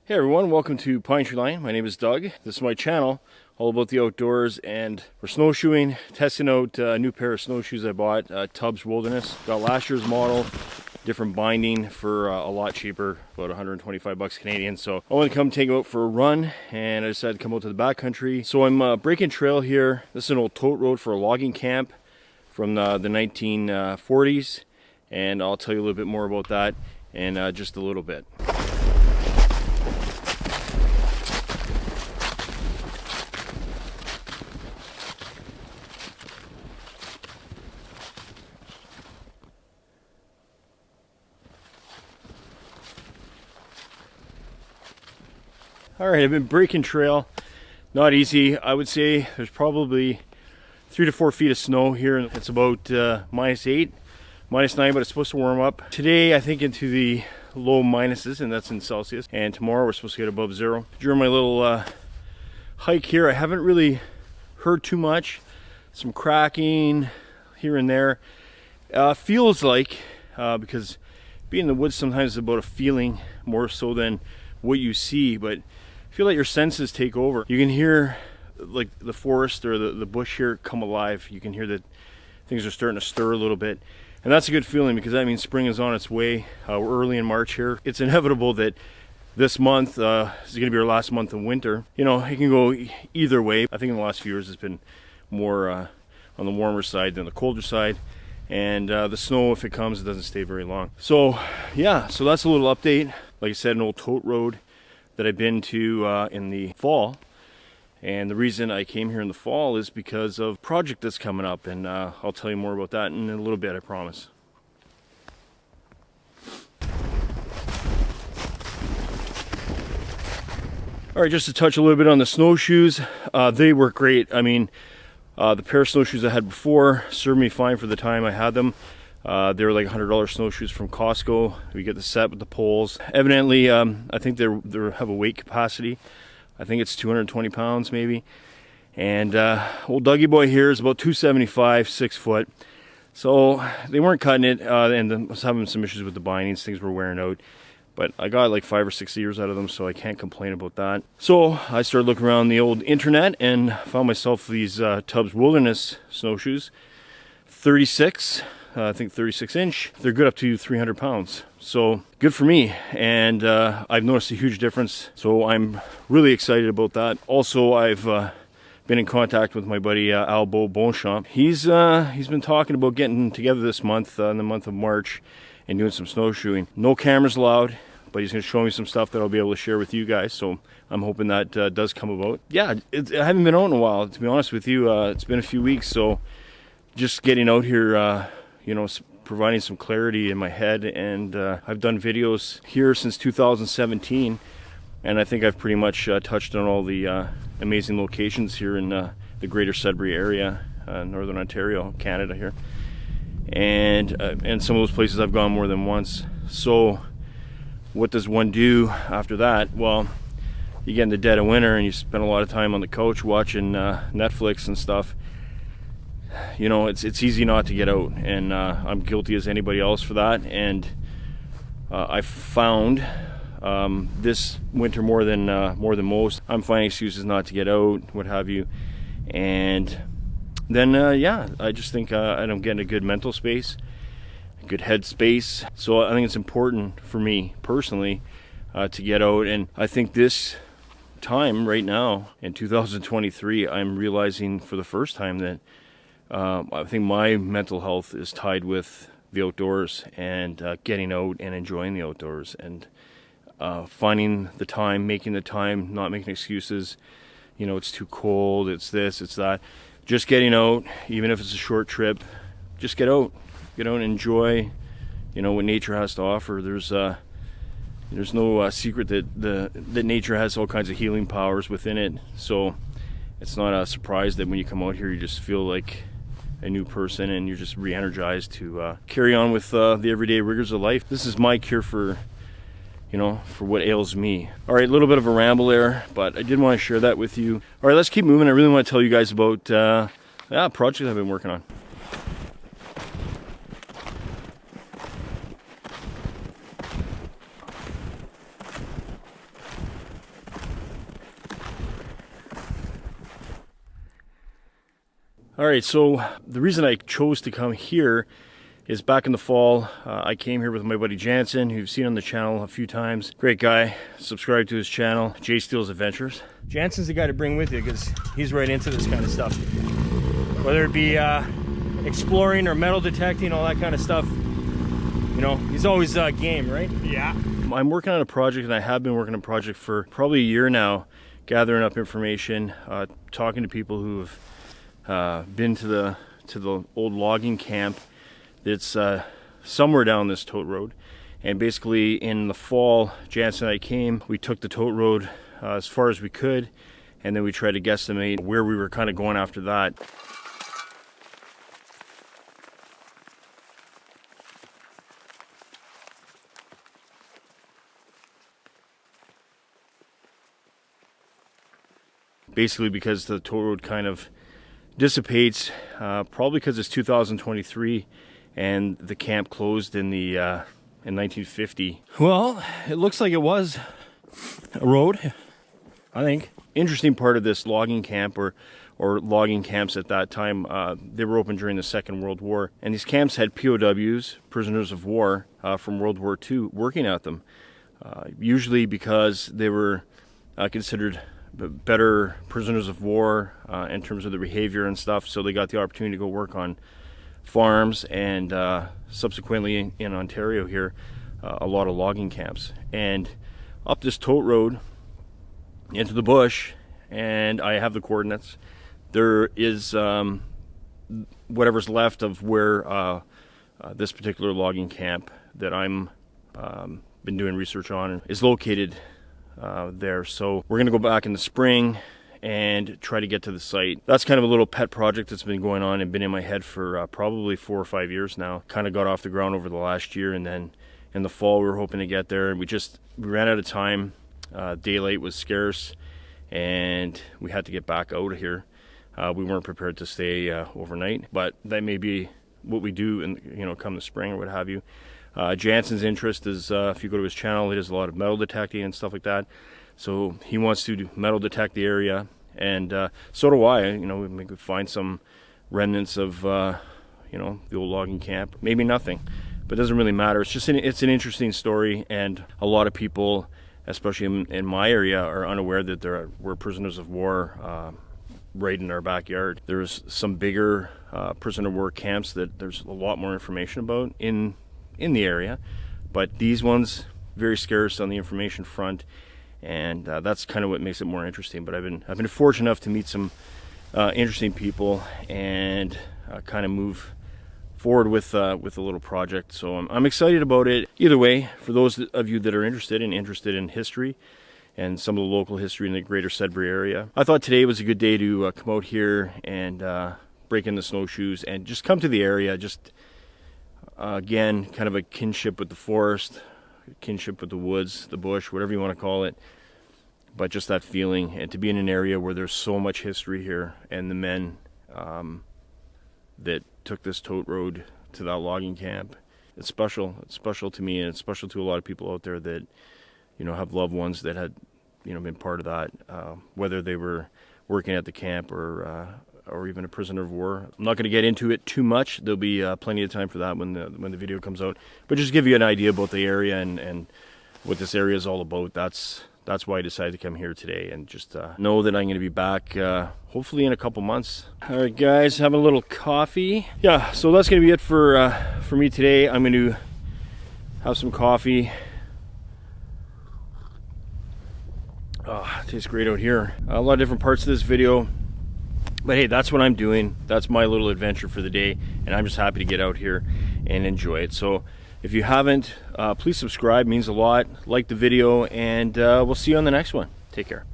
Hey everyone, welcome to Pinetree Line. My name is Doug. This is my channel, all about the outdoors, and we're snowshoeing, testing out a new pair of snowshoes I bought, P.O.W Wilderness. Got last year's model, different binding for a lot cheaper, about 125 bucks Canadian. So I want to come take them out for a run, and I decided to come out to the backcountry. So I'm breaking trail here. This is an old tote road for a logging camp from the 1940s, and I'll tell you a little bit more about that in just a little bit. All right, I've been breaking trail. Not easy. I would say there's probably 3 to 4 feet of snow here. It's about -8, -9, but it's supposed to warm up. Today, I think into the low minuses, and that's in Celsius. And tomorrow, we're supposed to get above 0. During my little hike here, I haven't really heard too much. Some cracking here and there. Feels like, because being in the woods sometimes is about a feeling more so than what you see, but I feel like your senses take over. You can hear like the forest or the bush here come alive. You can hear that things are starting to stir a little bit, and that's a good feeling because that means spring is on its way. We're early in March here. It's inevitable that this month is going to be our last month of winter. You know, it can go either way. I think in the last few years it's been more on the warmer side than the colder side, and the snow, if it comes, it doesn't stay very long. So yeah, so that's a little update. Like I said, an old tote road that I've been to in the fall, and the reason I came here in the fall is because of a project that's coming up, and I'll tell you more about that in a little bit, I promise. All right, just to touch a little bit on the snowshoes, they work great. I mean, the pair of snowshoes I had before served me fine for the time I had them. They were like $100 snowshoes from Costco. We get the set with the poles. Evidently, I think they have a weight capacity. I think it's 220 pounds maybe. And old Dougie boy here is about 275, 6 foot. So they weren't cutting it, and I was having some issues with the bindings. Things were wearing out. But I got like 5 or 6 years out of them, so I can't complain about that. So I started looking around the old internet and found myself these P.O.W Wilderness snowshoes. 36. I think 36 inch. They're good up to 300 pounds. So good for me. And I've noticed a huge difference. So I'm really excited about that. Also, I've been in contact with my buddy Albo Bonchamp. He's been talking about getting together this month, in the month of March, and doing some snowshoeing. No cameras allowed, but he's going to show me some stuff that I'll be able to share with you guys. So I'm hoping that does come about. Yeah, I haven't been out in a while, to be honest with you. It's been a few weeks, so just getting out here, you know, providing some clarity in my head, and I've done videos here since 2017, and I think I've pretty much touched on all the amazing locations here in the greater Sudbury area, Northern Ontario, Canada here, and some of those places I've gone more than once. So what does one do after that? Well, you get in the dead of winter and you spend a lot of time on the couch watching Netflix and stuff. You know, it's easy not to get out, and I'm guilty as anybody else for that. And I found this winter more than most, I'm finding excuses not to get out, what have you. And then yeah, I just think I don't get in a good mental space, a good head space. So I think it's important for me personally to get out, and I think this time right now in 2023, I'm realizing for the first time that I think my mental health is tied with the outdoors, and getting out and enjoying the outdoors, and finding the time, making the time, not making excuses. You know, it's too cold, it's this, it's that. Just getting out, even if it's a short trip, just get out and enjoy, you know, what nature has to offer. There's no secret that nature has all kinds of healing powers within it. So it's not a surprise that when you come out here, you just feel like a new person, and you're just re-energized to carry on with the everyday rigors of life. This is my cure for, you know, for what ails me. All right, a little bit of a ramble there, but I did want to share that with you. All right, let's keep moving. I really want to tell you guys about a project I've been working on. All right, so the reason I chose to come here is back in the fall. I came here with my buddy Janson, who you've seen on the channel a few times. Great guy. Subscribe to his channel, J Steele's Adventures. Janson's the guy to bring with you because he's right into this kind of stuff. Whether it be exploring or metal detecting, all that kind of stuff. You know, he's always game, right? Yeah. I'm working on a project, and I have been working on a project for probably a year now, gathering up information, talking to people who have been to the old logging camp. It's somewhere down this tote road, and basically in the fall, Janson and I came. We took the tote road as far as we could, and then we tried to guesstimate where we were kind of going after that. Basically because the toll road kind of dissipates, probably because it's 2023 and the camp closed in 1950. Well, it looks like it was a road, I think. Interesting part of this logging camp, or logging camps at that time, they were open during the Second World War, and these camps had POWs, prisoners of war, from World War II working at them, usually because they were considered better prisoners of war in terms of their behavior and stuff, so they got the opportunity to go work on farms, and subsequently in Ontario here, a lot of logging camps. And up this tote road into the bush, and I have the coordinates, there is whatever's left of where this particular logging camp that I'm been doing research on is located there. So we're gonna go back in the spring and try to get to the site. That's kind of a little pet project that's been going on and been in my head for probably 4 or 5 years now. Kind of got off the ground over the last year, and then in the fall we were hoping to get there, and we ran out of time. Daylight was scarce, and we had to get back out of here. We weren't prepared to stay overnight, but that may be what we do in, come the spring or what have you. Janson's interest is, if you go to his channel, he does a lot of metal detecting and stuff like that. So he wants to metal detect the area, and so do I. We could find some remnants of, the old logging camp. Maybe nothing, but it doesn't really matter. It's an interesting story, and a lot of people, especially in my area, are unaware that there were prisoners of war right in our backyard. There's some bigger prisoner of war camps that there's a lot more information about in the area, but these ones very scarce on the information front, and that's kind of what makes it more interesting. But I've been fortunate enough to meet some interesting people and kind of move forward with a little project. So I'm excited about it. Either way, for those of you that are interested in history and some of the local history in the greater Sudbury area, I thought today was a good day to come out here and break in the snowshoes and just come to the area. Just again, kind of a kinship with the forest, kinship with the woods, the bush, whatever you want to call it, but just that feeling, and to be in an area where there's so much history here, and the men that took this tote road to that logging camp, it's special. It's special to me, and it's special to a lot of people out there that have loved ones that had been part of that, whether they were working at the camp or even a prisoner of war. I'm not going to get into it too much. There'll be plenty of time for that when the video comes out. But just give you an idea about the area and what this area is all about. That's why I decided to come here today, and just know that I'm going to be back hopefully in a couple months. All right, guys, having a little coffee. Yeah, so that's going to be it for me today. I'm going to have some coffee. Oh, it tastes great out here. A lot of different parts of this video. But hey, that's what I'm doing. That's my little adventure for the day, and I'm just happy to get out here and enjoy it. So if you haven't, please subscribe. It means a lot. Like the video, and we'll see you on the next one. Take care.